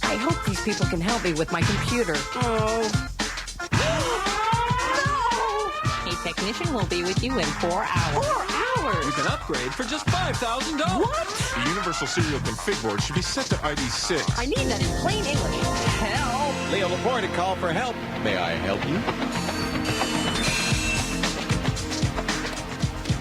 I hope these people can help me with my computer. Oh. A technician will be with you in 4 hours. 4 hours? You can upgrade for just $5,000. What? The universal serial config board should be set to ID 6. I need that in plain English. Help! Leo Laporte to call for help. May I help you?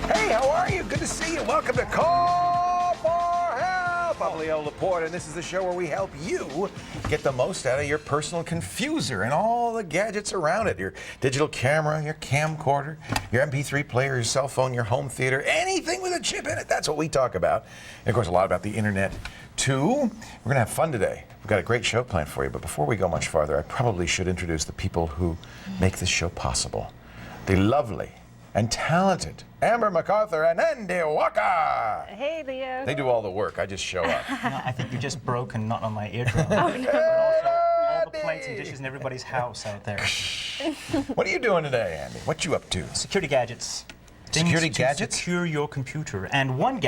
Hey, how are you? Good to see you. Welcome to Call for Help. I'm Leo Laporte, and this is the show where we help you get the most out of your personal confuser and all the gadgets around it. Your digital camera, your camcorder, your MP3 player, your cell phone, your home theater, anything with a chip in it. That's what we talk about. And of course, a lot about the internet, too. We're going to have fun today. We've got a great show planned for you, but before we go much farther, I probably should introduce the people who make this show possible. The lovely and talented Amber MacArthur and Andy Walker. Hey, Leo. They do all the work. I just show up. No, I think you're just broken, not on my eardrum. Oh, no. But also all the plates and dishes in everybody's house out there. What are you doing today, Andy? What you up to? Security gadgets. Security Things gadgets? to secure your computer. And one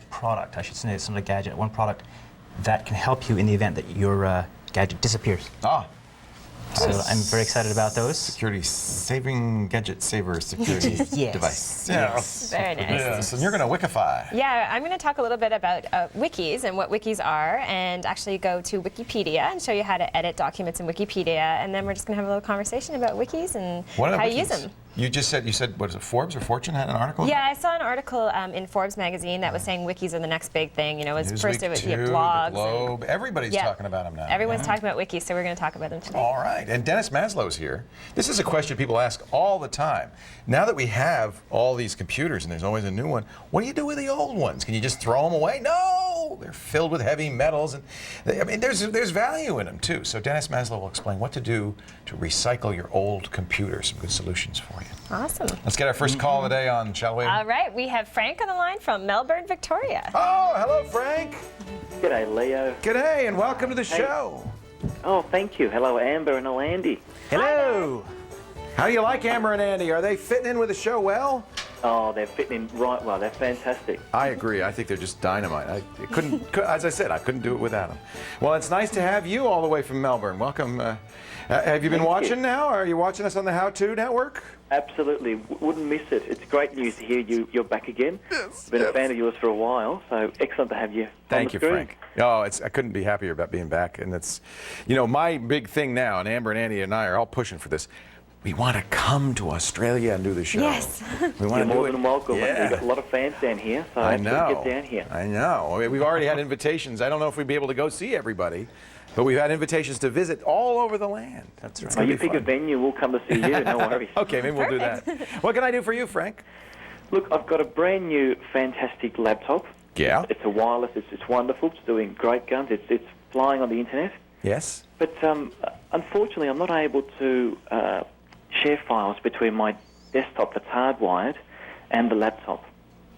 product, I should say, it's not a gadget, one product that can help you in the event that your gadget disappears. Ah. So I'm very excited about those. Security saving gadget saver security Yes. device. Yes. Very nice. Yes, and you're going to Wikify. Yeah, I'm going to talk a little bit about wikis and what wikis are, and actually go to Wikipedia and show you how to edit documents in Wikipedia, and then we're just going to have a little conversation about wikis and how you use them. You said, what is it, Forbes or Fortune had an article? Yeah, I saw an article in Forbes magazine that was saying wikis are the next big thing. You know, Newsweek, first it was too, blogs. The Globe. Everybody's Yeah. talking about them now. Everyone's Yeah. talking about wikis, so we're going to talk about them today. All right, and Dennis Maslow's here. This is a question people ask all the time. Now that we have all these computers and there's always a new one, what do you do with the old ones? Can you just throw them away? No, they're filled with heavy metals, and there's value in them too. So Dennis Maslow will explain what to do to recycle your old computer. Some good solutions for you. Awesome. Let's get our first call of the day on, shall we? All right, we have Frank on the line from Melbourne, Victoria. Oh, hello, Frank. G'day, Leo. G'day, and welcome to the show. Oh, thank you. Hello, Amber and hello, Andy. Hello. How do you like Amber and Andy? Are they fitting in with the show well? Oh, they're fitting in right well. They're fantastic. I agree. I think they're just dynamite. As I said, I couldn't do it without them. Well, it's nice to have you all the way from Melbourne. Welcome. Have you been watching now? Are you watching us on the How To Network? Absolutely. Wouldn't miss it. It's great news to hear you're back again. Yes. Been a fan of yours for a while, so excellent to have you. Thank you, Frank. Oh, I couldn't be happier about being back. And it's, my big thing now, and Amber and Andy and I are all pushing for this. We want to come to Australia and do the show. Yes. We want You're to do more it. than welcome. Yeah. We've got a lot of fans down here, so I absolutely know. get down here. I know. I mean, we've already had invitations. I don't know if we'd be able to go see everybody, but we've had invitations to visit all over the land. That's right. Oh, you pick a venue, we'll come to see you. No worries. Okay, maybe we'll do that. What can I do for you, Frank? Look, I've got a brand new, fantastic laptop. Yeah. It's a wireless. It's wonderful. It's doing great guns. It's flying on the internet. Yes. But unfortunately, I'm not able to share files between my desktop that's hardwired and the laptop.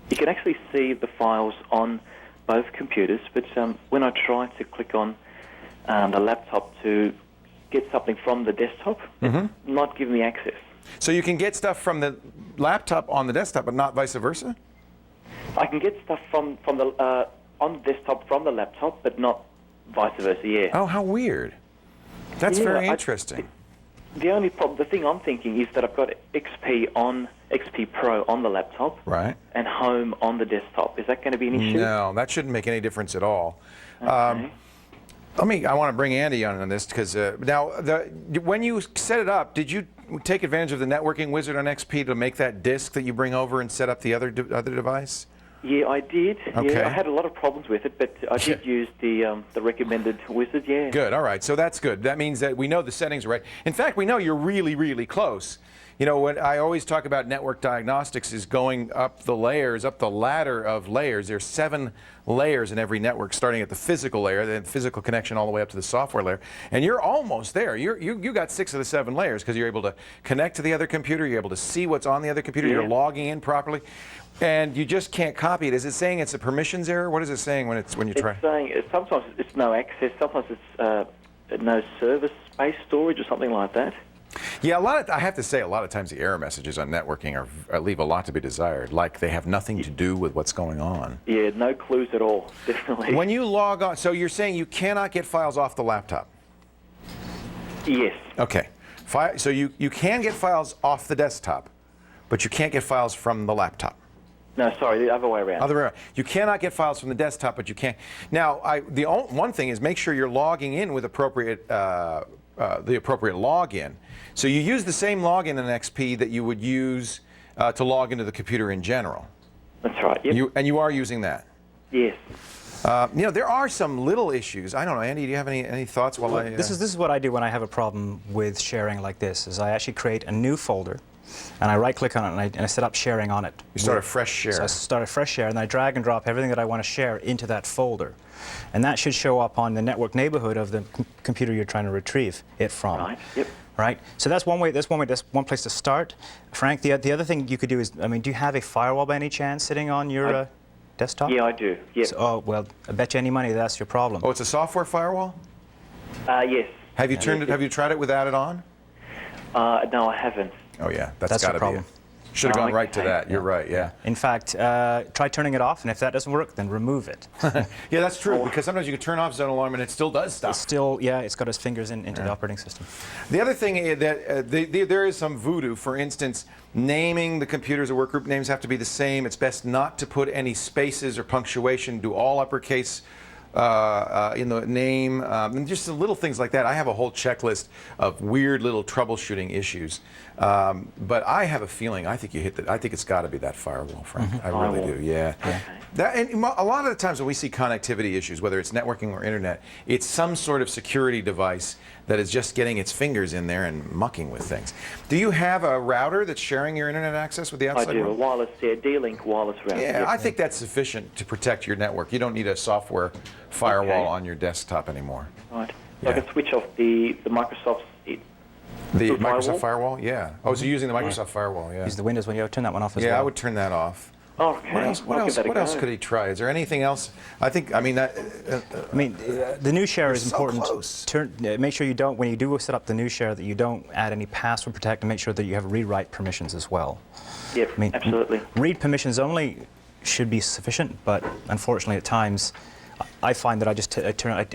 You can actually see the files on both computers, but when I try to click on the laptop to get something from the desktop, it's not giving me access. So you can get stuff from the laptop on the desktop, but not vice versa? I can get stuff from the on the desktop from the laptop, but not vice versa. Yeah. Oh, how weird. That's Yeah, very interesting. The only problem, the thing I'm thinking is that I've got XP Pro on the laptop, Right. and Home on the desktop. Is that going to be an issue? No, that shouldn't make any difference at all. Okay. I want to bring Andy on this because now, when you set it up, did you take advantage of the networking wizard on XP to make that disk that you bring over and set up the other device? Yeah, I did. Okay. Yeah, I had a lot of problems with it, but I did use the recommended wizard. Yeah. Good. All right. So that's good. That means that we know the settings are right. In fact, we know you're really, really close. What I always talk about network diagnostics is going up the layers, up the ladder of layers. There's 7 layers in every network, starting at the physical layer, then physical connection all the way up to the software layer. And you're almost there. You got 6 of the 7 layers because you're able to connect to the other computer. You're able to see what's on the other computer. Yeah. You're logging in properly. And you just can't copy it. Is it saying it's a permissions error? What is it saying when you try? It's saying sometimes it's no access, sometimes it's no server space storage or something like that. Yeah, I have to say, a lot of times the error messages on networking leave a lot to be desired, like they have nothing to do with what's going on. Yeah, no clues at all, definitely. When you log on, so you're saying you cannot get files off the laptop? Yes. Okay. So you can get files off the desktop, but you can't get files from the laptop. No, sorry, the other way around. Other way around. You cannot get files from the desktop, but you can. Now, one thing is make sure you're logging in with the appropriate login. So you use the same login in XP that you would use to log into the computer in general. That's right. Yep. And you are using that. Yes. You know, there are some little issues. I don't know, Andy, do you have any thoughts while I... This is what I do when I have a problem with sharing like this, is I actually create a new folder, and I right-click on it, and I set up sharing on it. You start a fresh share. So I start a fresh share, and I drag and drop everything that I want to share into that folder. And that should show up on the network neighborhood of the computer you're trying to retrieve it from. Right, yep. Right? So that's one way, that's one place to start. Frank, the other thing you could do is, I mean, do you have a firewall by any chance sitting on your desktop? Yeah, I do. Yes. So, oh, well, I bet you any money that's your problem. Oh, it's a software firewall? Yes. Have you tried it without it on? No, I haven't. Oh yeah, That's got to the problem. Should have gone right to okay. that. You're right. Yeah. In fact, try turning it off, and if that doesn't work, then remove it. Yeah, that's true. Because sometimes you can turn off Zone Alarm and it still does stuff. It's still, yeah, it's got its fingers into the operating system. The other thing is that there is some voodoo. For instance, naming the computers or workgroup names have to be the same. It's best not to put any spaces or punctuation. Do all uppercase in the name, and just the little things like that. I have a whole checklist of weird little troubleshooting issues. But I have a feeling, I think it's got to be that firewall, Frank. I really do, yeah. And a lot of the times when we see connectivity issues, whether it's networking or internet, it's some sort of security device that is just getting its fingers in there and mucking with things. Do you have a router that's sharing your internet access with the outside I do, world? a wireless, D-Link wireless router. Yeah, I think that's sufficient to protect your network. You don't need a software firewall on your desktop anymore. Right. So I can switch off the Microsoft's... The Microsoft firewall? Yeah. Oh, so you're using the Microsoft firewall, yeah. Use the Windows when you turn that one off as well. Yeah, I would turn that off. Oh, okay. What else could he try? Is there anything else? The new share is important. Close. Make sure you don't, when you do set up the new share, that you don't add any password protect, and make sure that you have read-write permissions as well. Yep, absolutely. Read permissions only should be sufficient, but unfortunately at times I find that I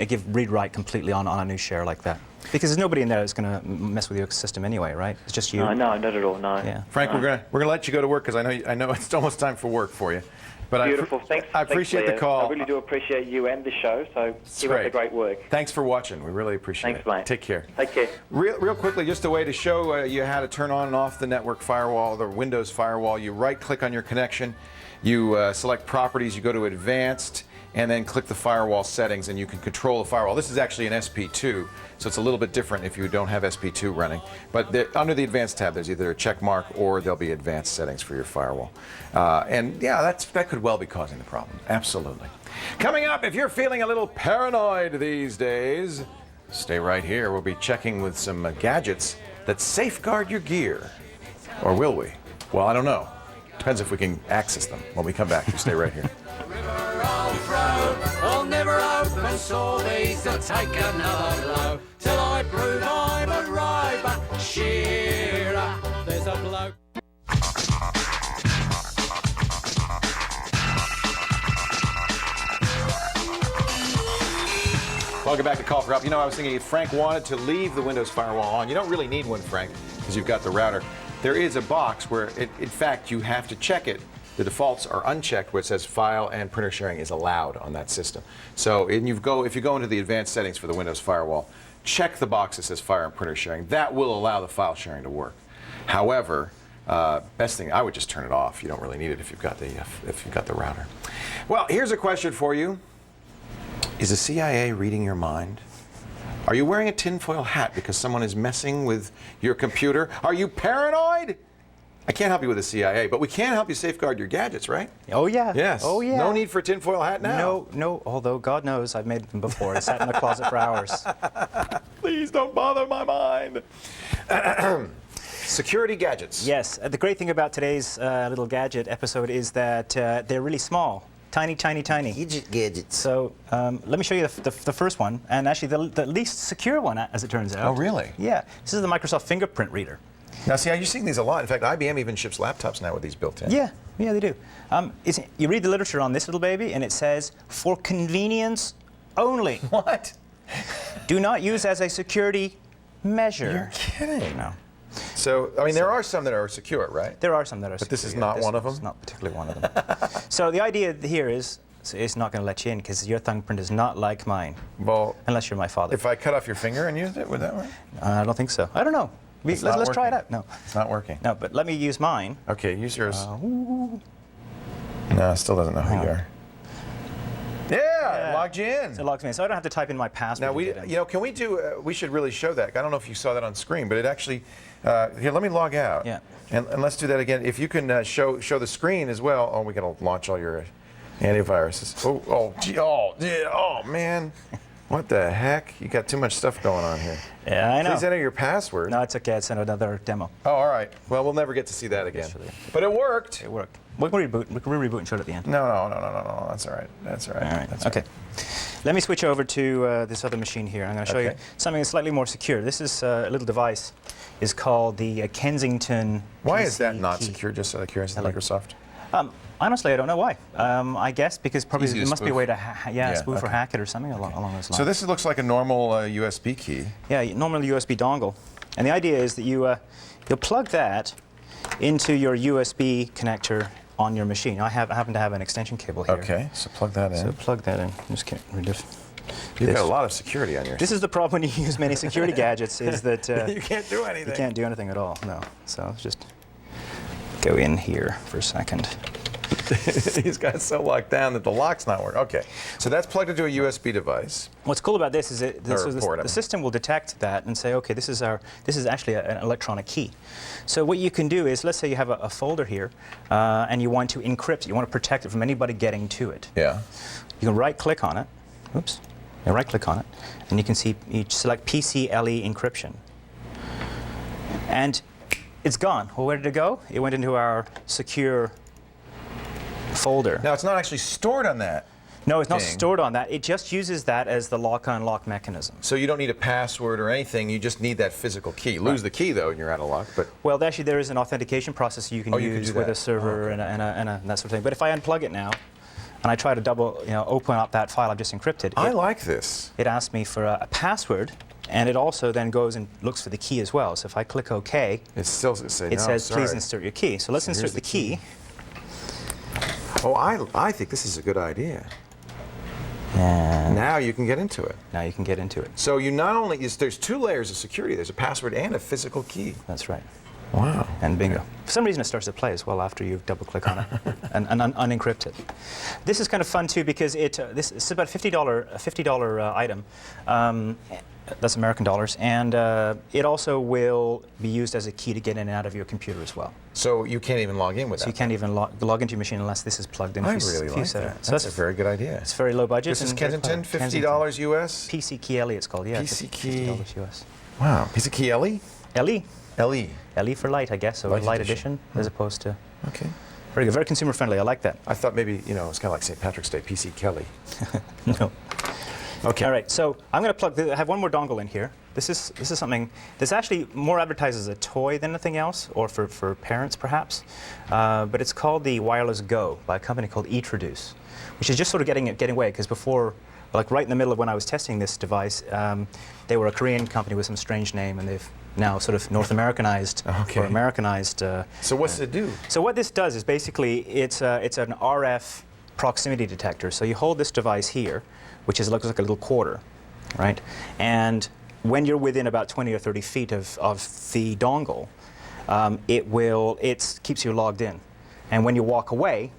give read-write completely on a new share like that. Because there's nobody in there that's going to mess with your system anyway, right? It's just you. No, not at all, no. Yeah. Frank, we're gonna let you go to work because I know it's almost time for work for you. But Beautiful. Thanks. I appreciate the call. I really do appreciate you and the show, so keep up the great work. Thanks for watching. We really appreciate it. Thanks, mate. Take care. Take care. Real quickly, just a way to show you how to turn on and off the network firewall, the Windows firewall. You right-click on your connection, you select Properties, you go to Advanced, and then click the firewall settings, and you can control the firewall. This is actually an SP2, so it's a little bit different if you don't have SP2 running. But under the Advanced tab, there's either a check mark or there'll be advanced settings for your firewall. And yeah, that could well be causing the problem. Absolutely. Coming up, if you're feeling a little paranoid these days, stay right here. We'll be checking with some gadgets that safeguard your gear. Or will we? Well, I don't know. Depends if we can access them when we come back. You stay right here. I'll never open so these to take another blow till I prove I'm a river shearer. There's a bloke. Welcome back to Call for Help. You know, I was thinking if Frank wanted to leave the Windows firewall on, you don't really need one, Frank, because you've got the router. There is a box where, in fact, you have to check it. The defaults are unchecked where it says file and printer sharing is allowed on that system. So if you go into the advanced settings for the Windows firewall, check the box that says file and printer sharing. That will allow the file sharing to work. However, best thing, I would just turn it off. You don't really need it if you've got the router. Well, here's a question for you. Is the CIA reading your mind? Are you wearing a tinfoil hat because someone is messing with your computer? Are you paranoid? I can't help you with the CIA, but we can help you safeguard your gadgets, right? Oh, yeah. Yes. Oh, yeah. No need for a tinfoil hat now. No, although God knows I've made them before. I sat in the closet for hours. Please don't bother my mind. Security gadgets. Yes. The great thing about today's little gadget episode is that they're really small. Tiny, tiny, tiny. Gadgets. So let me show you the first one, and actually the least secure one, as it turns out. Oh, really? Yeah. This is the Microsoft fingerprint reader. Now, see, you're seeing these a lot. In fact, IBM even ships laptops now with these built in. Yeah, yeah, they do. You read the literature on this little baby, and it says, for convenience only. What? Do not use as a security measure. You're kidding. No. So, I mean, there are some that are secure, right? There are some that are But this secure, is yeah. not one of them? It's not particularly one of them. So the idea here is, it's not going to let you in because your thumbprint is not like mine. Well, unless you're my father. if I cut off your finger and used it, would that work? I don't think so. I don't know. Let's try it out. No. It's not working. No, but let me use mine. Okay, use yours. No, it still doesn't know who you are. Yeah, it logged you in. It logs me in, so I don't have to type in my password. Now can we do? We should really show that. I don't know if you saw that on screen, but it actually. Here, let me log out. Yeah. And let's do that again. If you can show the screen as well. Oh, we gotta launch all your antiviruses. Oh, man. What the heck? You got too much stuff going on here. Yeah, I know. Please enter your password. No, it's okay. It's another demo. Oh, all right. Well, we'll never get to see that again. But it worked. It worked. We can reboot. We can reboot and show it at the end. No. That's all right. That's all right. All right. That's Okay. Let me switch over to this other machine here. I'm going to show you something that's slightly more secure. This is a little device. Is called the Kensington. Why PC is that not key. secure? Just out of curiosity, Microsoft. Honestly, I don't know why. I guess because probably Easy to there must be a spoof. way to spoof or hack it or something along those lines. So this looks like a normal USB key. Yeah, normal USB dongle. And the idea is that you'll plug that into your USB connector on your machine. I happen to have an extension cable here. Okay, so plug that in. So plug that in. Just get rid of. You've got a lot of security on yours. This is the problem when you use many security gadgets is that you can't do anything. You can't do anything at all. No. So let's just go in here for a second. He's got it so locked down that the lock's not working. Okay, so that's plugged into a USB device. What's cool about this is the system will detect that and say, okay, this is actually an electronic key. So what you can do is, let's say you have a folder here, and you want to encrypt it. You want to protect it from anybody getting to it. Yeah. You can right-click on it. Oops. You right-click on it, and you can see you select PCLE encryption, and it's gone. Well, where did it go? It went into our secure folder. Now, it's not actually stored on that. No, it's not stored on that. It just uses that as the lock-unlock mechanism. So you don't need a password or anything. You just need that physical key. Lose the key, though, and you're out of luck. But well, actually, there is an authentication process you can use with a server and that sort of thing. But if I unplug it now, and I try to open up that file I've just encrypted, I like this. It asks me for a password, and it also then goes and looks for the key as well. So if I click OK, it says, please insert your key. So let's insert the key. Oh, I think this is a good idea. And now you can get into it. Now you can get into it. So you not only, there's two layers of security. There's a password and a physical key. That's right. Wow. And bingo. For some reason it starts to play as well after you double-click on it and unencrypt it. This is kind of fun too because this is about a $50 item. That's American dollars, and it also will be used as a key to get in and out of your computer as well. So you can't even log in with that? So you can't even log into your machine unless this is plugged in. I really like that. That's a very good idea. It's very low budget. This is Kensington, $50 US? PC Key LE it's called, yeah. PC Key. $50 US. Wow. PC Key LE? LE. LE. LE for light, I guess, or light edition, as opposed to. Okay. Very good, very consumer friendly. I like that. I thought maybe, it's kind of like St. Patrick's Day, PC Kelly. No. Okay. All right, so I'm going to plug. I have one more dongle in here. This is something that's actually more advertised as a toy than anything else, or for parents perhaps. But it's called the Wireless Go by a company called eTraduce, which is just sort of getting away because before, like right in the middle of when I was testing this device, they were a Korean company with some strange name, and they've now sort of North Americanized or Americanized. So what's it do? So what this does is basically it's an RF proximity detector. So you hold this device here, which looks like a little quarter, right? And when you're within about 20 or 30 feet of the dongle, it keeps you logged in. And when you walk away,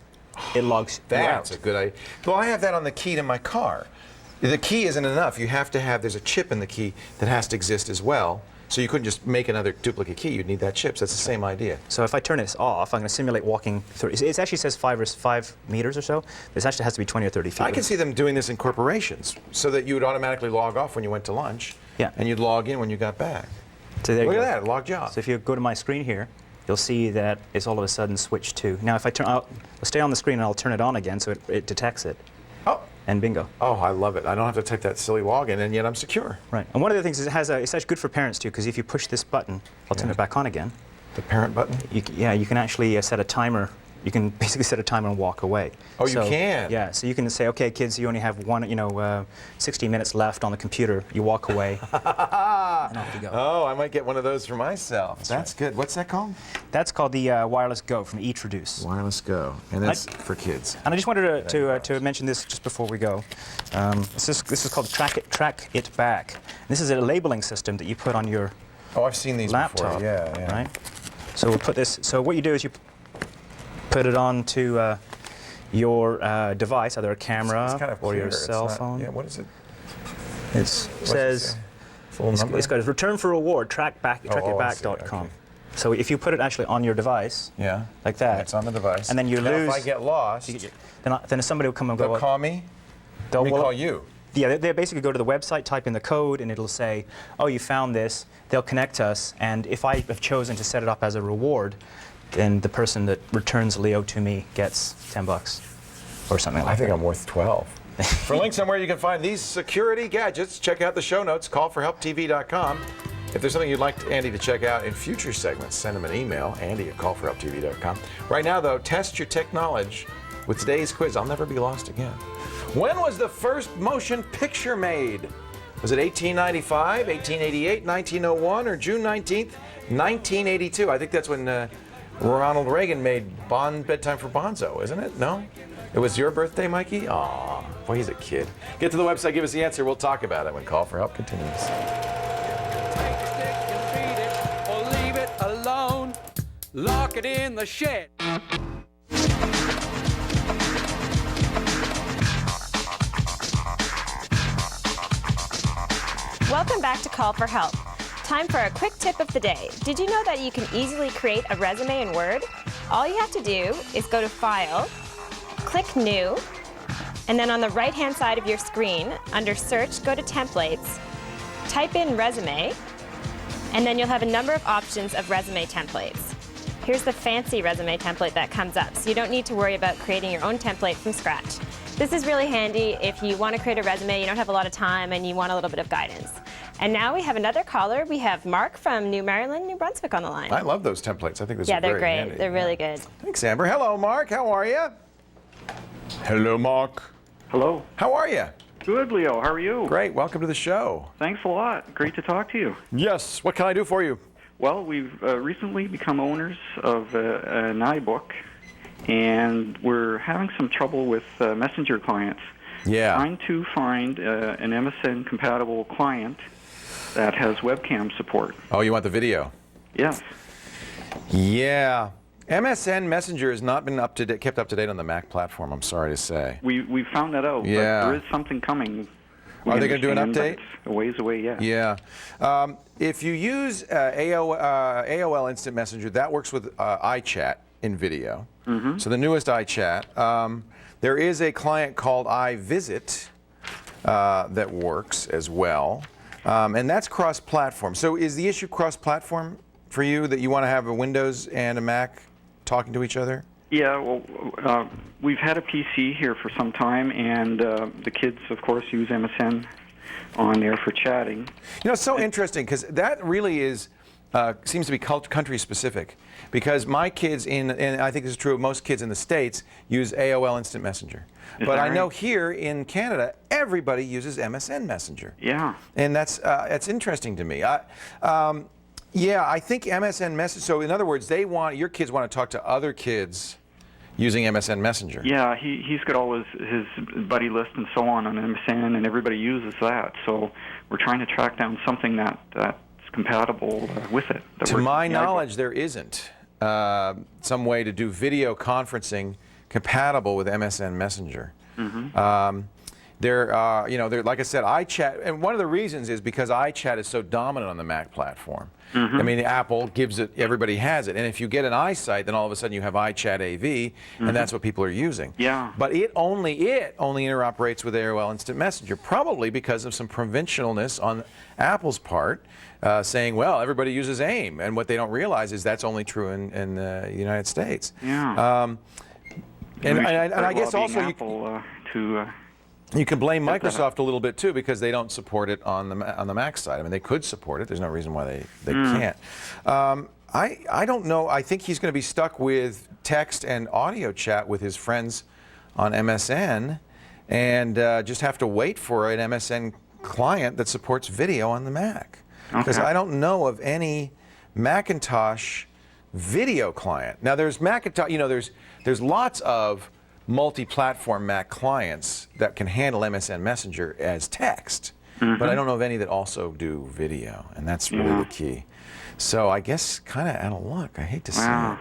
it logs you out. That's a good idea. Well, I have that on the key to my car. The key isn't enough. You have to have, there's a chip in the key that has to exist as well. So you couldn't just make another duplicate key. You'd need that chip. So that's the same idea. So if I turn this off, I'm going to simulate walking through. It actually says 5 meters or so. This actually has to be 20 or 30 feet. I can see them doing this in corporations so that you would automatically log off when you went to lunch. Yeah. And you'd log in when you got back. So there Look you at go. that, it logged you off. So if you go to my screen here, you'll see that it's all of a sudden switched to. Now, if I'll stay on the screen and I'll turn it on again so it detects it. Oh. And bingo. Oh, I love it. I don't have to type that silly login, and yet I'm secure. Right. And one of the things is it's actually good for parents too, because if you push this button, I'll turn it back on again. The parent button? You can actually set a timer. You can basically set a timer and walk away. Oh, you can? Yeah, so you can say, okay, kids, you only have 60 minutes left on the computer. You walk away, and off you go. Oh, I might get one of those for myself. That's right. good. What's that called? That's called the Wireless Go from eTraduce. Wireless Go, and that's for kids. And I just wanted to mention this just before we go. This is called Track It Back. This is a labeling system that you put on your I've seen these laptop. before. Yeah. Right. So we'll put this. So what you do is you put it onto your device, either a camera or your cell phone. Yeah, what is it? It says, it's got a return for reward, trackitback.com. Okay. So if you put it actually on your device, like that. It's on the device. And then you lose. If I get lost, then somebody will come and go. They'll call me? They'll call you? Yeah, they basically go to the website, type in the code, and it'll say, oh, you found this. They'll connect us, and if I have chosen to set it up as a reward, then the person that returns Leo to me gets $10 or something like that. I think I'm worth 12. For links somewhere you can find these security gadgets, check out the show notes, callforhelptv.com. If there's something you'd like Andy to check out in future segments, send him an email, andy@callforhelptv.com. Right now, though, test your tech knowledge with today's quiz. I'll never be lost again. When was the first motion picture made? Was it 1895, 1888, 1901, or June 19th, 1982? I think that's when Ronald Reagan made Bedtime for Bonzo, isn't it? No? It was your birthday, Mikey? Aw, boy, he's a kid. Get to the website, give us the answer. We'll talk about it when Call for Help continues. Take a stick and beat it, or leave it alone. Lock it in the shed. Welcome back to Call for Help. Time for a quick tip of the day. Did you know that you can easily create a resume in Word? All you have to do is go to File, click New, and then on the right-hand side of your screen, under Search, go to Templates, type in Resume, and then you'll have a number of options of resume templates. Here's the fancy resume template that comes up, so you don't need to worry about creating your own template from scratch. This is really handy if you want to create a resume, you don't have a lot of time, and you want a little bit of guidance. And now we have another caller. We have Mark from New Maryland, New Brunswick on the line. I love those templates. I think those are very they're great. handy. They're really good. Thanks, Amber. Hello, Mark. How are you? Hello, Mark. Hello. How are you? Good, Leo. How are you? Great. Welcome to the show. Thanks a lot. Great to talk to you. Yes. What can I do for you? Well, we've recently become owners of an iBook, and we're having some trouble with Messenger clients. Yeah. Trying to find an MSN-compatible client that has webcam support. Oh, you want the video? Yes. Yeah. MSN Messenger has not been kept up to date on the Mac platform, I'm sorry to say. We found that out, Yeah. but there is something coming. Are they going to do an update? It's a ways away, yeah. Yeah. If you use AOL Instant Messenger, that works with iChat in video. Mm-hmm. So the newest iChat. There is a client called iVisit that works as well. And that's cross-platform. So is the issue cross-platform for you, that you want to have a Windows and a Mac talking to each other? Yeah, well, we've had a PC here for some time, and the kids, of course, use MSN on there for chatting. You know, it's so interesting, because that really is seems to be country specific. Because my kids, and I think this is true of most kids in the States, use AOL Instant Messenger. But I know here in Canada, everybody uses MSN Messenger. Yeah. And that's interesting to me. Yeah, I think MSN Messenger. So in other words, your kids want to talk to other kids using MSN Messenger. Yeah, he's got all his buddy list and so on MSN, and everybody uses that. So we're trying to track down something that's compatible with it. To my knowledge, there isn't some way to do video conferencing compatible with MSN Messenger. Mm-hmm. they're like I said, iChat, and one of the reasons is because iChat is so dominant on the Mac platform. I mean, Apple gives it, everybody has it, and if you get an iSight, then all of a sudden you have iChat AV, and that's what people are using. Yeah. But it only interoperates with AOL Instant Messenger, probably because of some provincialness on Apple's part, saying, well, everybody uses AIM, and what they don't realize is that's only true in the United States. Yeah. And I guess also Apple, you can blame Microsoft a little bit too, because they don't support it on the Mac side. I mean, they could support it. There's no reason why they can't. I don't know. I think he's going to be stuck with text and audio chat with his friends on MSN, and just have to wait for an MSN client that supports video on the Mac. Because I don't know of any Macintosh video client. Now, there's Macintosh. There's lots of multi-platform Mac clients that can handle MSN Messenger as text, but I don't know of any that also do video, and that's really the key. So I guess kind of out of luck. I hate to say it.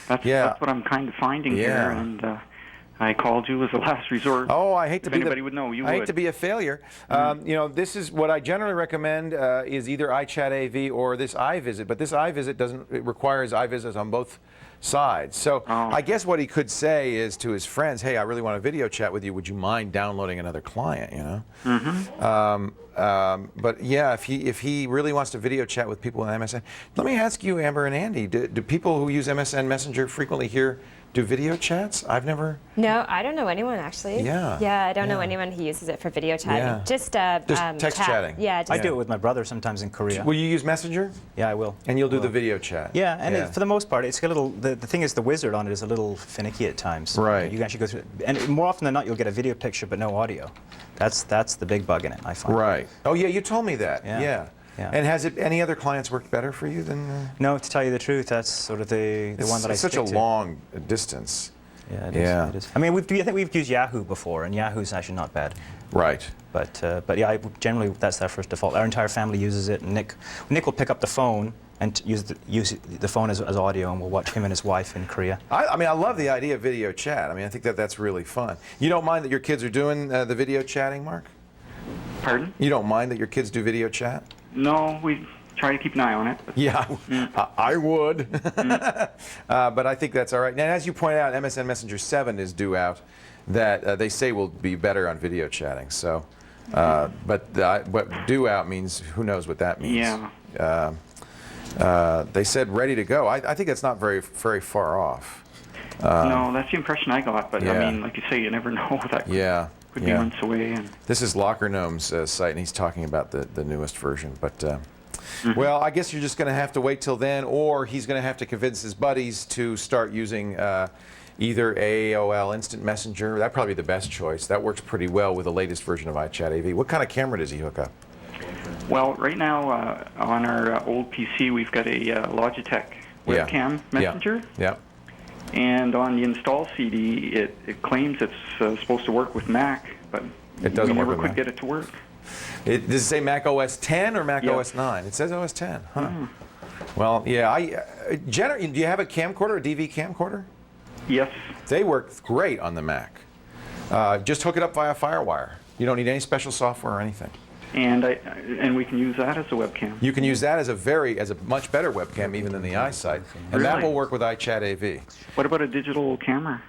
That's what I'm kind of finding here, and I called you as a last resort. Oh, I hate to be anybody would know, you would. I hate to be a failure. This is what I generally recommend is either iChat AV or this iVisit, but this iVisit it requires iVisits on both sides. So I guess what he could say is to his friends, hey, I really want a video chat with you. Would you mind downloading another client, but yeah, if he really wants to video chat with people in MSN, let me ask you, Amber and Andy, do people who use MSN Messenger frequently here do video chats? I've never. No, I don't know anyone actually. Yeah. Yeah, I don't know anyone who uses it for video chatting. Yeah. Just text chatting. Yeah. I do it with my brother sometimes in Korea. Will you use Messenger? Yeah, I will. And you'll do the video chat. Yeah, and for the most part, it's a little. The thing is, the wizard on it is a little finicky at times. Right. You can actually go through, and more often than not, you'll get a video picture but no audio. That's the big bug in it, I find. Right. Oh yeah, you told me that. Yeah. And has any other clients worked better for you than? No, to tell you the truth, that's sort of the one that I stick to. It's such a long distance. Yeah, it is. I mean, I think we've used Yahoo before, and Yahoo's actually not bad. Right. But yeah, generally that's our first default. Our entire family uses it, and Nick will pick up the phone and use the phone as audio, and we'll watch him and his wife in Korea. I mean, I love the idea of video chat. I mean, I think that's really fun. You don't mind that your kids are doing the video chatting, Mark? Pardon? You don't mind that your kids do video chat? No, we try to keep an eye on it. Yeah, I would. But I think that's all right. Now, as you point out, MSN Messenger 7 is due out. That they say will be better on video chatting. So, but due out means who knows what that means. Yeah. They said ready to go. I think that's not very far off. No, that's the impression I got. But I mean, like you say, you never know. That could be months away. And this is Locker Gnome's site, and he's talking about the newest version. But well, I guess you're just going to have to wait till then, or he's going to have to convince his buddies to start using either AOL Instant Messenger. That'd probably be the best choice. That works pretty well with the latest version of iChat AV. What kind of camera does he hook up? Well, right now on our old PC, we've got a Logitech webcam messenger. Yeah. And on the install CD, it claims it's supposed to work with Mac, but it doesn't work with never Mac. could get it to work. Does it say Mac OS 10 or Mac OS 9? It says OS 10. Huh. Well, yeah. Do you have a camcorder, a DV camcorder? Yes. They work great on the Mac. Just hook it up via FireWire. You don't need any special software or anything. And we can use that as a webcam. You can use that as a much better webcam even than the iSight, and that will work with iChat AV. What about a digital camera?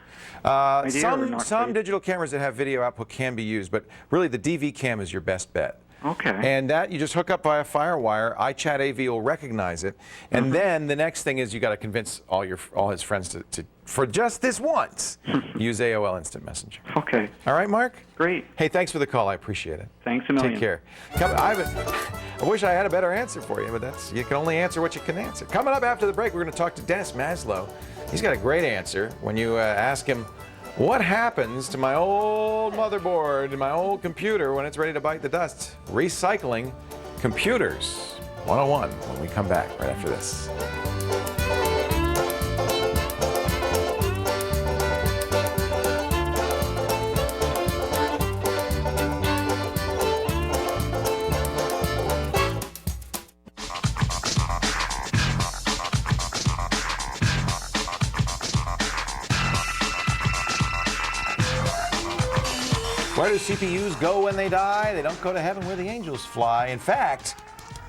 Some digital cameras that have video output can be used, but really the DV cam is your best bet. Okay. And that you just hook up via FireWire. iChat AV will recognize it, and then the next thing is you got to convince all his friends to for just this once use AOL Instant Messenger. Okay. All right, Mark. Great. Hey, thanks for the call. I appreciate it. Thanks a million. Take care. I wish I had a better answer for you, but you can only answer what you can answer. Coming up after the break, we're going to talk to Dennis Maslow. He's got a great answer when you ask him, what happens to my old motherboard and my old computer when it's ready to bite the dust? Recycling computers 101 when we come back right after this. Where do CPUs go when they die? They don't go to heaven where the angels fly. In fact,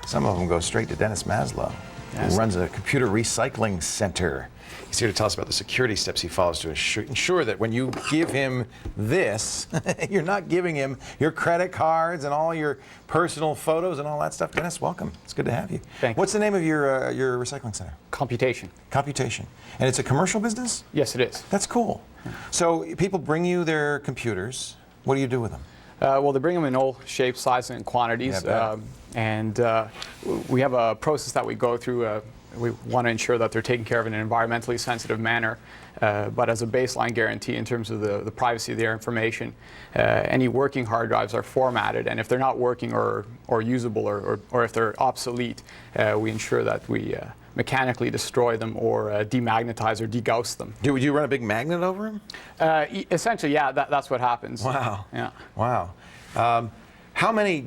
some of them go straight to Dennis Maslow, who runs a computer recycling center. He's here to tell us about the security steps he follows to ensure that when you give him this, you're not giving him your credit cards and all your personal photos and all that stuff. Dennis, welcome. It's good to have you. Thank you. What's the name of your recycling center? Computation. Computation. And it's a commercial business? Yes, it is. That's cool. So people bring you their computers. What do you do with them? Well, they bring them in all shapes, sizes, and quantities. And we have a process that we go through. We want to ensure that they're taken care of in an environmentally sensitive manner, but as a baseline guarantee in terms of the privacy of their information, any working hard drives are formatted, and if they're not working or usable or if they're obsolete, we ensure that we mechanically destroy them or demagnetize or degauss them. Do you run a big magnet over them? Essentially, yeah, that's what happens. Wow. Yeah. Wow. How many,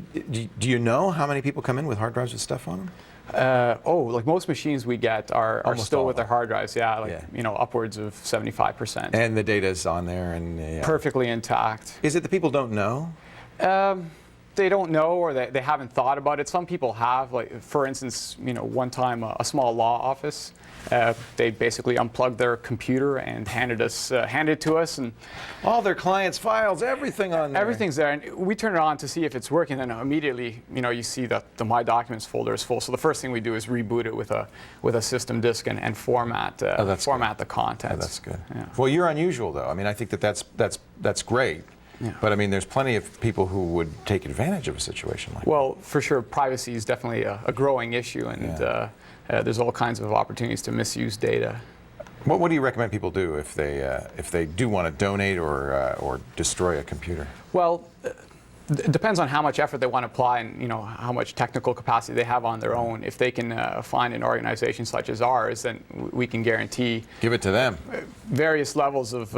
do you know how many people come in with hard drives with stuff on them? Like most machines we get are still with their hard drives, upwards of 75%. And the data's on there and perfectly intact. Is it that people don't know? They don't know, or they haven't thought about it. Some people have, like for instance, one time a small law office, they basically unplugged their computer and handed it to us, and all their clients' files, everything on there. Everything's there, and we turn it on to see if it's working. And immediately, you see that the My Documents folder is full. So the first thing we do is reboot it with a system disk and format the contents. Oh, that's good. Yeah. Well, you're unusual though. I mean, I think that's great. Yeah. But I mean, there's plenty of people who would take advantage of a situation like that. Well, for sure, privacy is definitely a growing issue, and there's all kinds of opportunities to misuse data. What do you recommend people do if they do want to donate or destroy a computer? Well, it depends on how much effort they want to apply and how much technical capacity they have on their own. If they can find an organization such as ours, then we can guarantee give it to them various levels of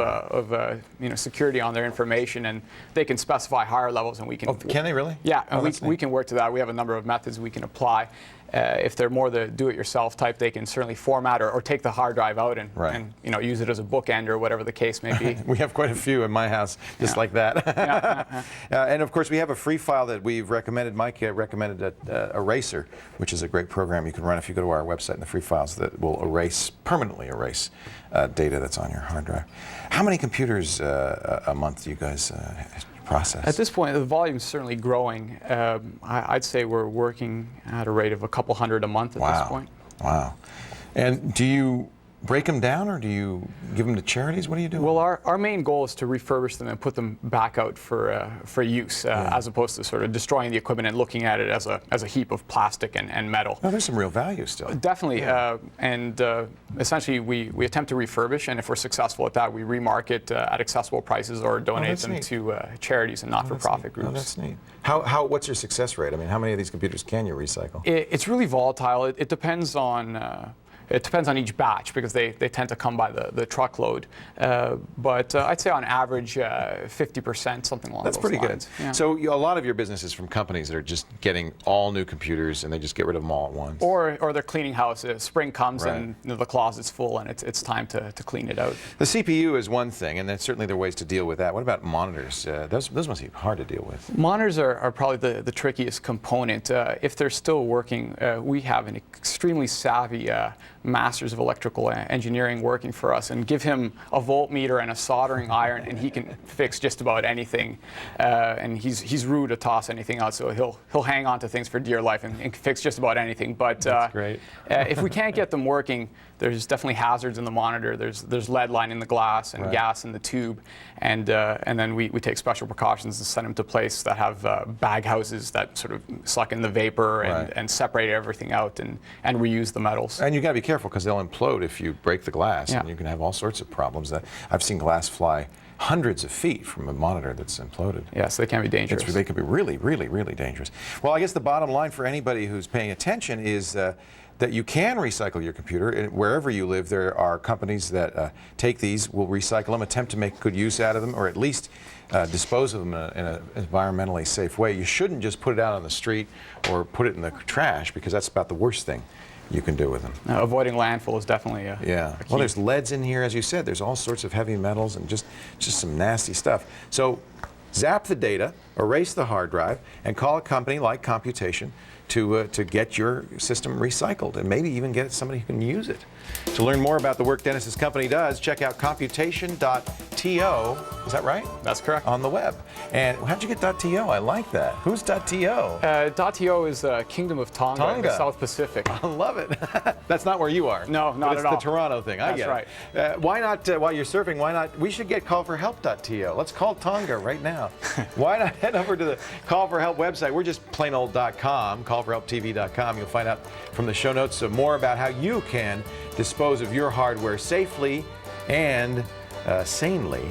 security on their information, and they can specify higher levels, and we can. Oh, can they really? Yeah, and we can work to that. We have a number of methods we can apply. If they're more the do-it-yourself type, they can certainly format or take the hard drive out and use it as a bookend or whatever the case may be. We have quite a few in my house, just like that. And of course, we have a free file that we've recommended. Mike recommended Eraser, which is a great program you can run if you go to our website, and the free files that will permanently erase data that's on your hard drive. How many computers a month do you guys process? At this point, the volume is certainly growing. I'd say we're working at a rate of a couple hundred a month at this point. Wow. And do you break them down, or do you give them to charities? What do you do? Well, our main goal is to refurbish them and put them back out for use, as opposed to sort of destroying the equipment and looking at it as a heap of plastic and metal. No, there's some real value still. Definitely, and essentially we attempt to refurbish, and if we're successful at that, we remarket at accessible prices or donate them to charities and not-for-profit groups. Oh, that's neat. What's your success rate? I mean, how many of these computers can you recycle? It's really volatile. It depends on. It depends on each batch because they tend to come by the truckload. But I'd say on average 50%, something along those lines. That's pretty good. Yeah. So a lot of your business is from companies that are just getting all new computers and they just get rid of them all at once. Or they're cleaning house. Spring comes and the closet's full and it's time to clean it out. The CPU is one thing, and certainly there are ways to deal with that. What about monitors? Those must be hard to deal with. Monitors are probably the trickiest component. If they're still working, we have an extremely savvy masters of electrical engineering working for us, and give him a voltmeter and a soldering iron and he can fix just about anything, and he's rude to toss anything out, so he'll hang on to things for dear life and fix just about anything. But that's great. If we can't get them working, there's definitely hazards in the monitor. There's lead lining the glass and gas in the tube, and then we take special precautions and send them to places that have bag houses that sort of suck in the vapor and separate everything out and reuse the metals. And you got to be careful because they'll implode if you break the glass, and you can have all sorts of problems. I've seen glass fly hundreds of feet from a monitor that's imploded. Yes, they can be dangerous. They can be really, really, really dangerous. Well, I guess the bottom line for anybody who's paying attention is that you can recycle your computer. Wherever you live, there are companies that take these, will recycle them, attempt to make good use out of them, or at least dispose of them in an environmentally safe way. You shouldn't just put it out on the street or put it in the trash, because that's about the worst thing you can do with them. Avoiding landfill is definitely a key. Well, there's leads in here, as you said. There's all sorts of heavy metals and just some nasty stuff. So zap the data, erase the hard drive, and call a company like Computation to get your system recycled and maybe even get somebody who can use it. To learn more about the work Dennis's company does, check out computation.to. Is that right? That's correct. On the web. And how'd you get .to? I like that. Who's .to? .to is Kingdom of Tonga in the South Pacific. I love it. That's not where you are. No, not at all. It's the Toronto thing. I get it. That's right. Why not, while you're surfing, why not, we should get callforhelp.to. Let's call Tonga right now. Why not head over to the Call for Help website? We're just plain old .com, callforhelptv.com. You'll find out from the show notes more about how you can dispose of your hardware safely and sanely.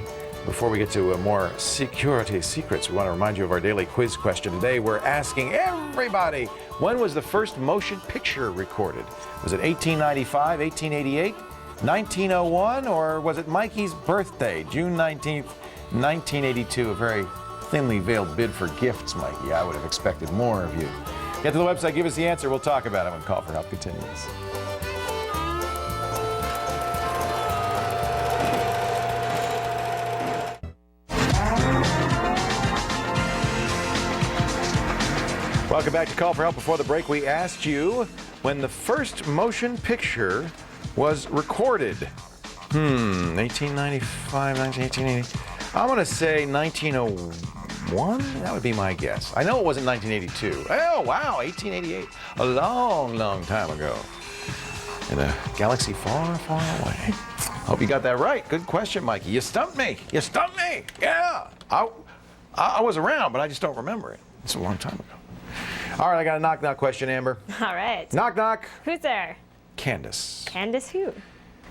Before we get to more security secrets, we want to remind you of our daily quiz question today. We're asking everybody, when was the first motion picture recorded? Was it 1895, 1888, 1901, or was it Mikey's birthday, June 19th, 1982? A very thinly veiled bid for gifts, Mikey. I would have expected more of you. Get to the website, give us the answer. We'll talk about it when Call for Help continues. Welcome back to Call for Help. Before the break, we asked you when the first motion picture was recorded. 1895, 1880. I'm going to say 1901. That would be my guess. I know it wasn't 1982. Oh, wow, 1888. A long, long time ago. In a galaxy far, far away. Hope you got that right. Good question, Mikey. You stumped me. You stumped me. Yeah. I was around, but I just don't remember it. It's a long time ago. All right, I got a knock-knock question, Amber. All right. Knock-knock. Who's there? Candace. Candace who?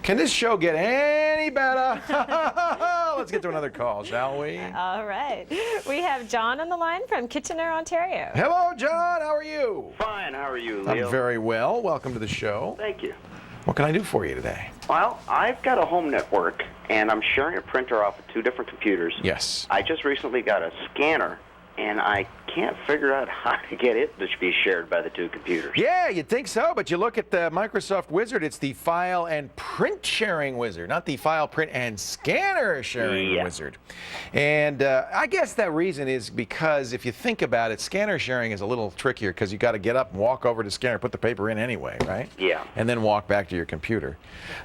Can this show get any better? Let's get to another call, shall we? All right. We have John on the line from Kitchener, Ontario. Hello, John. How are you? Fine. How are you, Leo? I'm very well. Welcome to the show. Thank you. What can I do for you today? Well, I've got a home network, and I'm sharing a printer off of 2 different computers. Yes. I just recently got a scanner, and I can't figure out how to get it to be shared by the 2 computers. Yeah, you'd think so, but you look at the Microsoft Wizard, it's the file and print sharing wizard, not the file, print, and scanner sharing wizard. And I guess that reason is because if you think about it, scanner sharing is a little trickier because you got to get up and walk over to the scanner, put the paper in anyway, right? Yeah. And then walk back to your computer.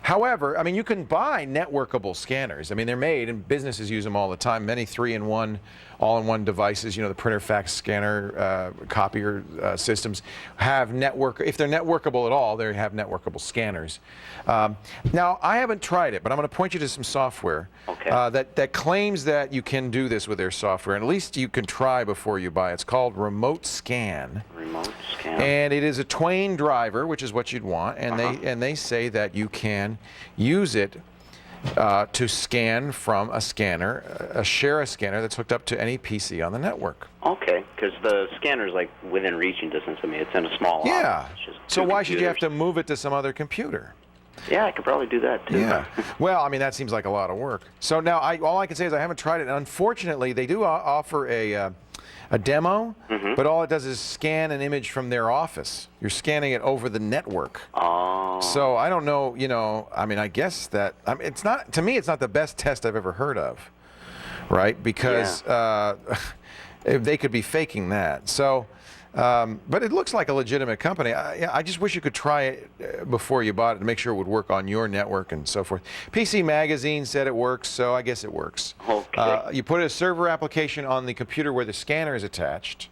However, I mean, you can buy networkable scanners. I mean, they're made, and businesses use them all the time, many 3-in-1, all-in-one devices, you know, the printer, fax, scanner, copier systems have if they're networkable at all, they have networkable scanners. Now, I haven't tried it, but I'm going to point you to some software that claims that you can do this with their software, and at least you can try before you buy. It's called Remote Scan. Remote Scan. And it is a Twain driver, which is what you'd want, and they say that you can use it to scan from a scanner, share a scanner that's hooked up to any PC on the network. Okay, because the scanner's like within reaching distance of me. It's in a small office. It's just So 2 why should you have computers. to move it to some other computer? Yeah, I could probably do that too. Yeah. Well, I mean, that seems like a lot of work. So now, all I can say is I haven't tried it. And unfortunately, they do offer a demo, but all it does is scan an image from their office. You're scanning it over the network. Oh. So I don't know, you know, I mean, I guess that, it's not, to me, it's not the best test I've ever heard of, right? Because they could be faking that. So, but it looks like a legitimate company. I just wish you could try it before you bought it to make sure it would work on your network and so forth. PC Magazine said it works, so I guess it works. Okay. You put a server application on the computer where the scanner is attached.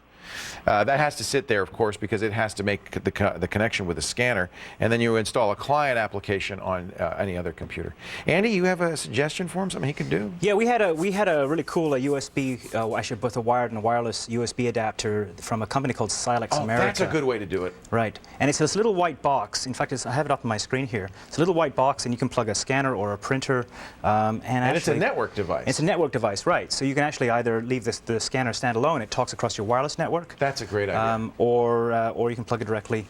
That has to sit there, of course, because it has to make the connection with the scanner, and then you install a client application on any other computer. Andy, you have a suggestion for him, something he could do? Yeah, we had a really cool USB, actually both a wired and a wireless USB adapter from a company called Silex America. That's a good way to do it. Right, and it's this little white box. In fact, I have it up on my screen here. It's a little white box, and you can plug a scanner or a printer. And it's a network device. It's a network device, right? So you can actually either leave the scanner standalone. It talks across your wireless network. That's a great idea. Or you can plug it directly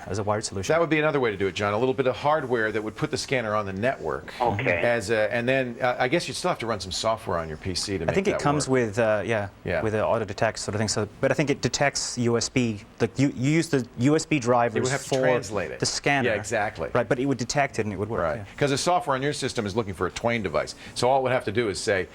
as a wired solution. That would be another way to do it, John. A little bit of hardware that would put the scanner on the network. Okay. And then I guess you'd still have to run some software on your PC to make that work. I think it comes with with an auto detect sort of thing. So, but I think it detects USB. You use the USB drivers You would have to for translate it. the scanner. Yeah, exactly. Right, but it would detect it and it would work. Right. Because the software on your system is looking for a Twain device. So all it would have to do is say,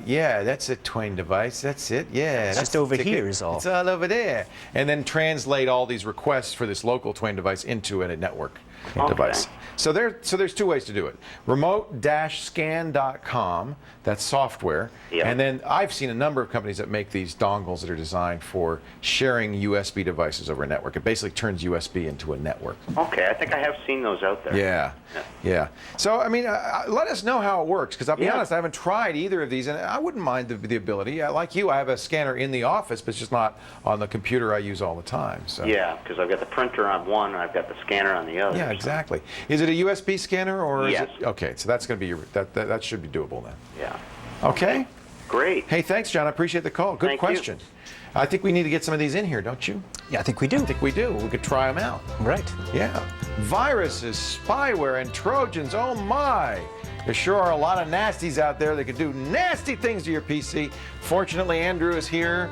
Yeah, that's a Twain device. That's it. Yeah. It's just over here is all. It's all over there. And then translate all these requests for this local Twain device into a network device. So there's two ways to do it. Remote-scan.com, that's software. Yeah. And then I've seen a number of companies that make these dongles that are designed for sharing USB devices over a network. It basically turns USB into a network. Okay, I think I have seen those out there. Yeah. So, I mean, let us know how it works, because I'll be honest, I haven't tried either of these, and I wouldn't mind the ability. Like you, I have a scanner in the office, but it's just not on the computer I use all the time. So. Yeah, because I've got the printer on one, and I've got the scanner on the other. Yeah, exactly. Is it a USB scanner, or Yes. is it? Okay, so that's going to be that should be doable then. Yeah. Okay. Great. Hey, thanks, John. I appreciate the call. Good question. I think we need to get some of these in here, don't you? Yeah, I think we do. I think we do. We could try them out. Right. Yeah. Viruses, spyware, and Trojans. Oh my! There sure are a lot of nasties out there that can do nasty things to your PC. Fortunately, Andrew is here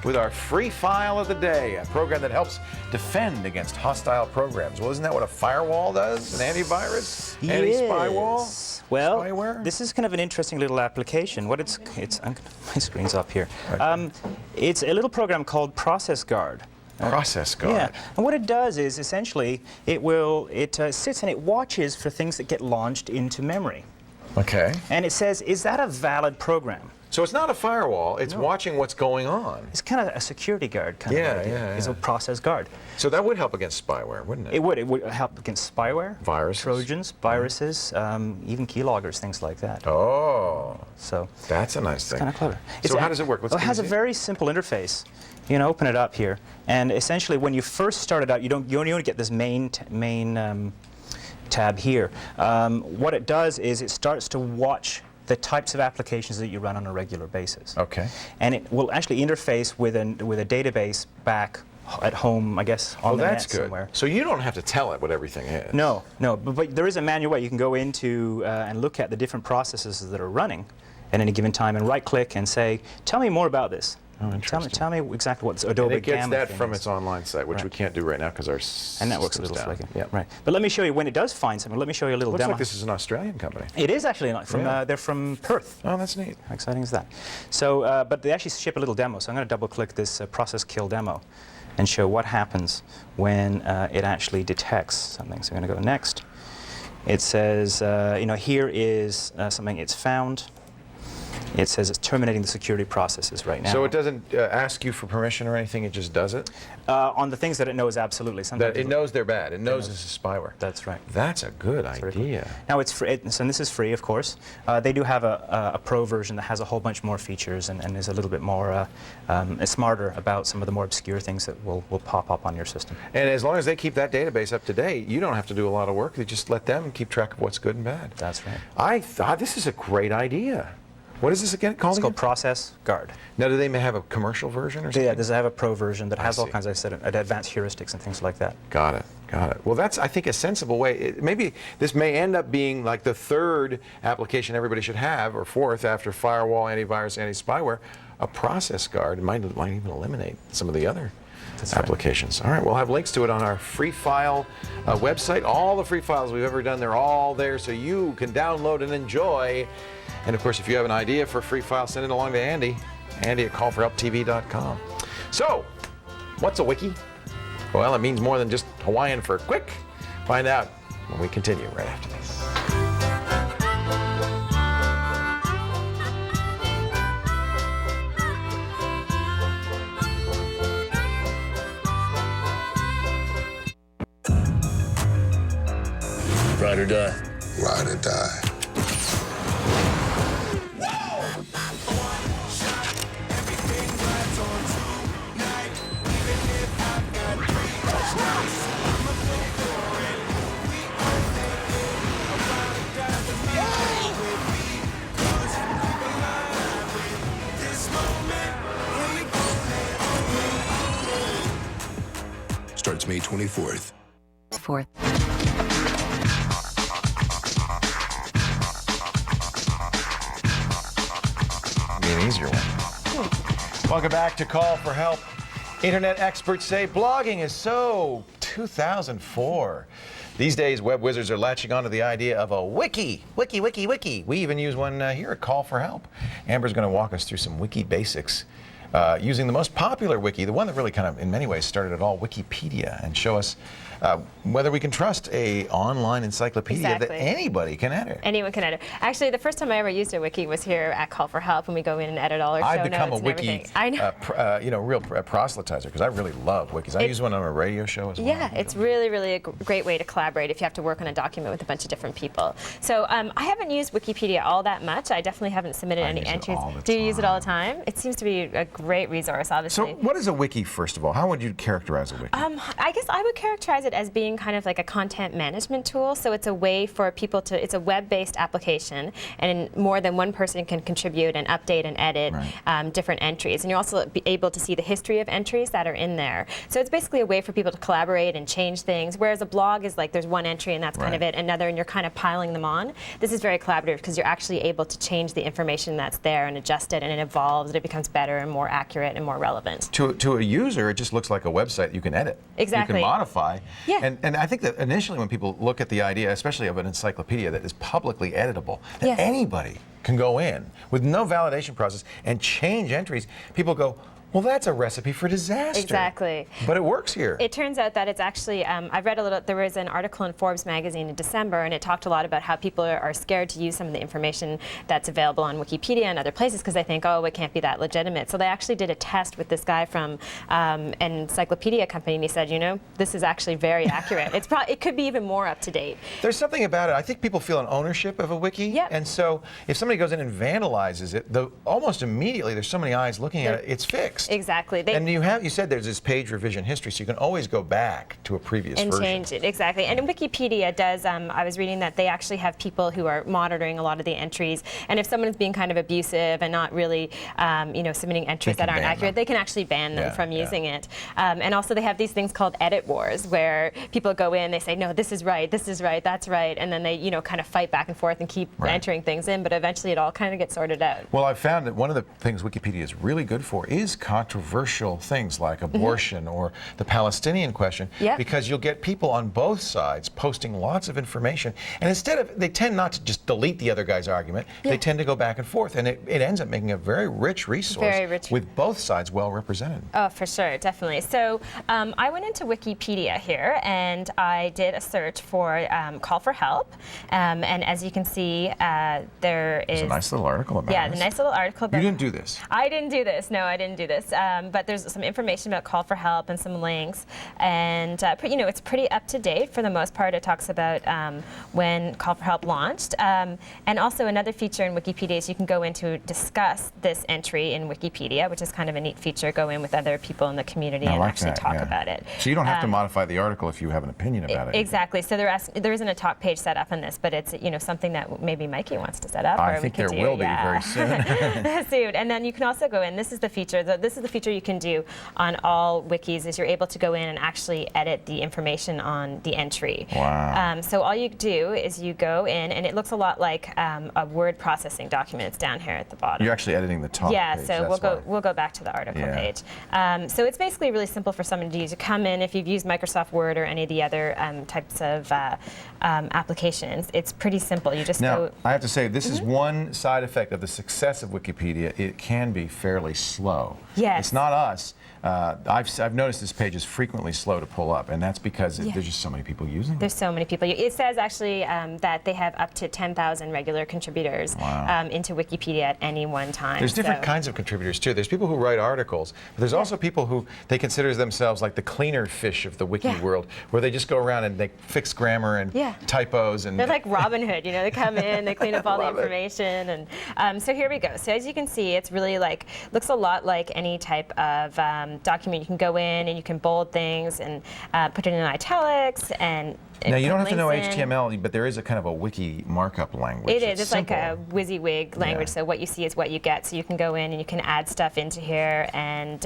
with our free file of the day, a program that helps defend against hostile programs. Well, isn't that what a firewall does? An antivirus? Anti-spywall? Well, spyware? This is kind of an interesting little application. What my screen's up here. Right. It's a little program called Process Guard. Process Guard. Yeah, and what it does is essentially it sits and it watches for things that get launched into memory. Okay. And it says, is that a valid program? So it's not a firewall, it's watching what's going on. It's kind of a security guard kind of idea. It's a process guard. So that would help against spyware, wouldn't it? It would help against spyware, viruses, Trojans, viruses, even keyloggers, things like that. Oh. So that's a nice thing. It's kind of clever. So how does it work? It has a very simple interface. You can open it up here, and essentially when you first start it out, you only get this main tab here. What it does is it starts to watch the types of applications that you run on a regular basis. Okay. And it will actually interface with a database back at home, I guess, on the net somewhere. So you don't have to tell it what everything is. No, but there is a manual way you can go into and look at the different processes that are running at any given time and right-click and say, tell me more about this. Oh, interesting. Tell me exactly what Adobe and it gets Gamma that thing from is. its online site, which we can't do right now because our and network's a little down. flaky. Yeah. Right. But let me show you when it does find something. Let me show you a little Looks demo. like this is an Australian company. It is actually from. They're from Perth. Oh, that's neat. How exciting is that? So, but they actually ship a little demo. So I'm going to double-click this process kill demo and show what happens when it actually detects something. So I'm going to go next. It says, here is something it's found. It says it's terminating the security processes right now. So it doesn't ask you for permission or anything, it just does it? On the things that it knows, absolutely. That it knows they're bad. It knows this is spyware. That's right. That's a good idea. Now it's free, and this is free, of course. They do have a pro version that has a whole bunch more features and is a little bit more smarter about some of the more obscure things that will pop up on your system. And as long as they keep that database up to date, you don't have to do a lot of work. They just let them keep track of what's good and bad. That's right. I thought this is a great idea. What is this again called? It's called Process Guard. Now, do they have a commercial version or something? Yeah, they have a pro version that has all kinds, I said, advanced heuristics and things like that. Got it. Got it. Well, that's, I think, a sensible way. Maybe this may end up being like the third application everybody should have, or fourth after firewall, antivirus, anti-spyware, a process guard. It might even eliminate some of the other applications. All right, we'll have links to it on our free file website. All the free files we've ever done, they're all there, so you can download and enjoy. And of course, if you have an idea for a free file, send it along to Andy. Andy at callforhelptv.com. So, what's a wiki? Well, it means more than just Hawaiian for quick. Find out when we continue right after this. Ride or die. Ride or die. Starts May 24th. Be an easier one. Welcome back to Call for Help. Internet experts say blogging is so 2004. These days, web wizards are latching onto the idea of a wiki. Wiki, wiki, wiki. We even use one here at Call for Help. Amber's going to walk us through some wiki basics using the most popular wiki, the one that really kind of, in many ways, started it all, Wikipedia, and show us whether we can trust a online encyclopedia that anybody can edit. Anyone can edit. Actually, the first time I ever used a wiki was here at Call for Help, when we go in and edit all our show notes. I've become a and wiki, everything. I know. real proselytizer, because I really love wikis. I use one on a radio show as well. Yeah, it's really, really a great way to collaborate if you have to work on a document with a bunch of different people. So I haven't used Wikipedia all that much. I definitely haven't submitted any entries. Do you use it all the time? It seems to be a great resource, obviously. So what is a wiki, first of all? How would you characterize a wiki? I guess I would characterize it as being kind of like a content management tool. So it's a way for people to, it's a web-based application, and more than one person can contribute and update and edit different entries. And you'll also be able to see the history of entries that are in there. So it's basically a way for people to collaborate and change things, whereas a blog is like there's one entry and that's kind of it, another, and you're kind of piling them on. This is very collaborative because you're actually able to change the information that's there and adjust it, and it evolves, and it becomes better and more accurate and more relevant. To a user, it just looks like a website you can edit. Exactly. You can modify. Yeah. And I think that initially when people look at the idea, especially of an encyclopedia that is publicly editable, that anybody can go in with no validation process and change entries, people go, well, that's a recipe for disaster. Exactly. But it works here. It turns out that it's actually, I've read a little, there was an article in Forbes magazine in December, and it talked a lot about how people are scared to use some of the information that's available on Wikipedia and other places because they think, oh, it can't be that legitimate. So they actually did a test with this guy from an encyclopedia company, and he said, you know, this is actually very accurate. It could be even more up to date. There's something about it. I think people feel an ownership of a wiki. And so if somebody goes in and vandalizes it, almost immediately there's so many eyes looking at it, it's fixed. Exactly. And you said there's this page revision history, so you can always go back to a previous version. And change it, exactly. And Wikipedia does, I was reading that they actually have people who are monitoring a lot of the entries, and if someone's being kind of abusive and not really, submitting entries that aren't accurate, they can actually ban them from using it. And also they have these things called edit wars, where people go in, they say, no, this is right, that's right, and then they, kind of fight back and forth and keep entering things in, but eventually it all kind of gets sorted out. Well, I've found that one of the things Wikipedia is really good for is controversial things like abortion or the Palestinian question, because you'll get people on both sides posting lots of information, and instead of, they tend not to just delete the other guy's argument, they tend to go back and forth, and it ends up making a very rich resource with both sides well represented. Oh, for sure, definitely. So I went into Wikipedia here, and I did a search for Call for Help, and as you can see, there is... There's a nice little article about the nice little article. You didn't do this. I didn't do this. No, I didn't do this. But there's some information about Call for Help and some links, and it's pretty up to date for the most part. It talks about when Call for Help launched, and also another feature in Wikipedia is you can go in to discuss this entry in Wikipedia, which is kind of a neat feature. Go in with other people in the community and actually talk about it. So you don't have to modify the article if you have an opinion about it. Exactly. So there isn't a talk page set up on this, but it's something that maybe Mikey wants to set up. I think there will be very soon. Soon. And then you can also go in. This is the feature. This is the feature you can do on all wikis, is you're able to go in and actually edit the information on the entry. Wow. So all you do is you go in, and it looks a lot like a word processing document. It's down here at the bottom. You're actually editing the top page. So we'll go back to the article page. So it's basically really simple for someone to use. You come in, if you've used Microsoft Word or any of the other types of applications, it's pretty simple. You just go. I have to say, this is one side effect of the success of Wikipedia. It can be fairly slow. Yes. It's not us. I've noticed this page is frequently slow to pull up, and that's because there's just so many people using it. There's so many people. It says actually that they have up to 10,000 regular contributors into Wikipedia at any one time. There's different kinds of contributors too. There's people who write articles, but there's also people who they consider themselves like the cleaner fish of the wiki world, where they just go around and they fix grammar and typos. And they're like Robin Hood, they come in, they clean up all the information, and so here we go. So as you can see, it's really looks a lot like any type of document. You can go in and you can bold things and put it in italics and Now, you don't have to know links in. HTML, but there is a kind of a wiki markup language. It is. It's simple. like a WYSIWYG language, so what you see is what you get. So you can go in and you can add stuff into here, and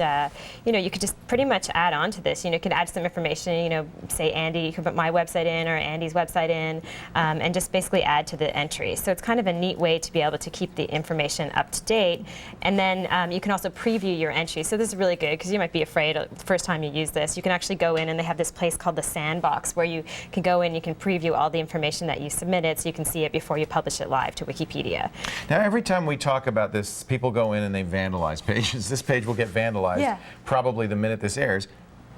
you could just pretty much add on to this. You can add some information, say Andy, you can put my website in or Andy's website in, and just basically add to the entry. So it's kind of a neat way to be able to keep the information up to date. And then you can also preview your entry. So this is really good because you might be afraid the first time you use this. You can actually go in and they have this place called the sandbox where you can go in, you can preview all the information that you submitted so you can see it before you publish it live to Wikipedia. Now, every time we talk about this, people go in and they vandalize pages. This page will get vandalized probably the minute this airs.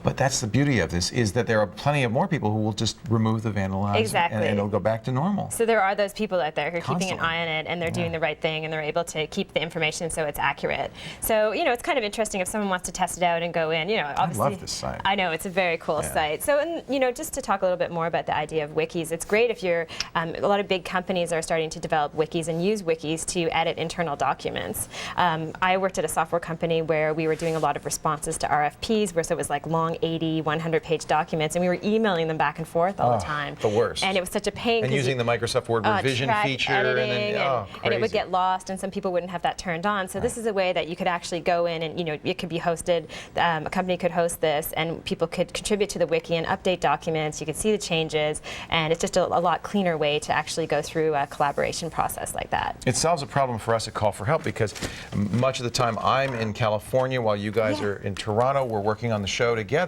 But that's the beauty of this, is that there are plenty of more people who will just remove the vandalize and it'll go back to normal. So there are those people out there who are keeping an eye on it and they're doing the right thing and they're able to keep the information so it's accurate. So, it's kind of interesting if someone wants to test it out and go in, obviously. I love this site. I know, it's a very cool site. So, and, just to talk a little bit more about the idea of wikis, it's great if you're, a lot of big companies are starting to develop wikis and use wikis to edit internal documents. I worked at a software company where we were doing a lot of responses to RFPs, where so it was like long 80, 100-page documents, and we were emailing them back and forth all the time. The worst. And it was such a pain. And using the Microsoft Word revision feature. Editing, and it would get lost, and some people wouldn't have that turned on. So this is a way that you could actually go in and, it could be hosted, a company could host this, and people could contribute to the wiki and update documents. You could see the changes, and it's just a lot cleaner way to actually go through a collaboration process like that. It solves a problem for us at Call for Help because much of the time I'm in California while you guys are in Toronto. We're working on the show together.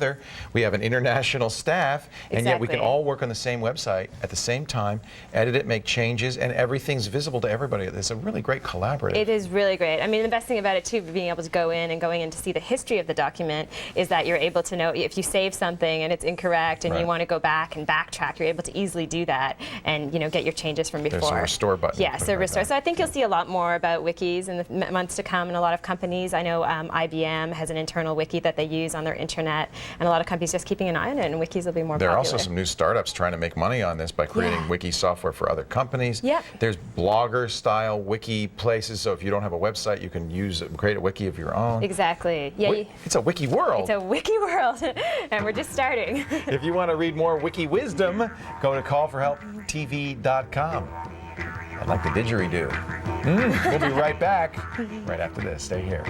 We have an international staff, and yet we can all work on the same website at the same time, edit it, make changes, and everything's visible to everybody. It's a really great collaborative. It is really great. I mean, the best thing about it, too, being able to go in and going in to see the history of the document, is that you're able to know if you save something and it's incorrect and you want to go back and backtrack, you're able to easily do that and, get your changes from before. There's a restore button. Yeah, so restore. So I think you'll see a lot more about wikis in the months to come, and a lot of companies. I know IBM has an internal wiki that they use on their intranet, and a lot of companies just keeping an eye on it, and wikis will be more popular. There are also some new startups trying to make money on this by creating wiki software for other companies. There's blogger-style wiki places, so if you don't have a website, you can create a wiki of your own. Exactly. Yeah. It's a wiki world. It's a wiki world, and we're just starting. If you want to read more wiki wisdom, go to callforhelptv.com. I'd like the didgeridoo. We'll be right back right after this. Stay here.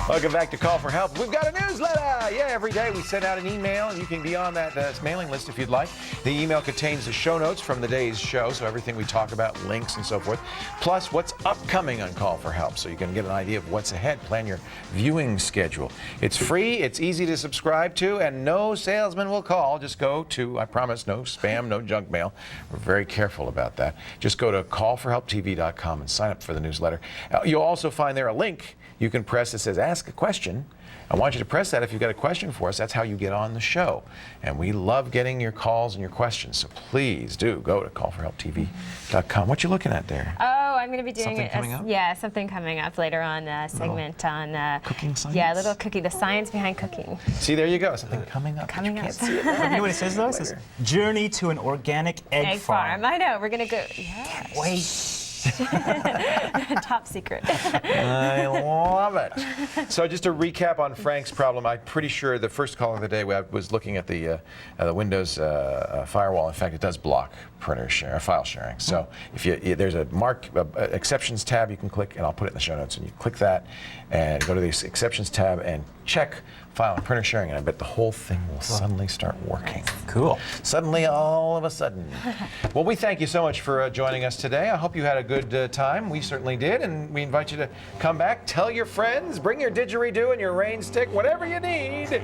Welcome back to Call for Help. We've got a newsletter. Yeah, every day we send out an email, and you can be on that mailing list if you'd like. The email contains the show notes from the day's show, so everything we talk about, links and so forth, plus what's upcoming on Call for Help, so you can get an idea of what's ahead, plan your viewing schedule. It's free, it's easy to subscribe to, and no salesman will call. Just go to, I promise, no spam, no junk mail. We're very careful about that. Just go to callforhelptv.com and sign up for the newsletter. You'll also find there a link you can press that says Ask a Question. I want you to press that if you've got a question for us. That's how you get on the show. And we love getting your calls and your questions. So please do go to callforhelptv.com. What you looking at there? Oh, I'm going to be doing something coming up? Yeah, something coming up later on, a segment on cooking science. Yeah, a little cooking, the science behind cooking. See, there you go. Something coming up. Coming up. Can't see it. You know what it says though? It says Journey to an Organic Egg Farm. I know. We're going to go. Yeah. Wait. Top secret. I love it. So just to recap on Frank's problem, I'm pretty sure the first call of the day I was looking at the Windows firewall. In fact, it does block file sharing. So if there's a exceptions tab you can click, and I'll put it in the show notes, and you click that and go to the exceptions tab and check file and printer sharing, and I bet the whole thing will suddenly start working. Cool. Suddenly, all of a sudden. Well, we thank you so much for joining us today. I hope you had a good time. We certainly did, and we invite you to come back, tell your friends, bring your didgeridoo and your rain stick, whatever you need.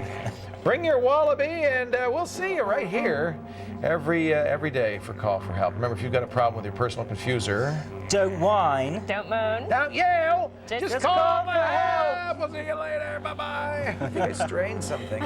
Bring your wallaby, and we'll see you right here every day for Call for Help. Remember, if you've got a problem with your personal confuser, don't whine. Don't moan. Don't yell. Just call for help. We'll see you later. Bye-bye. I think I strained something.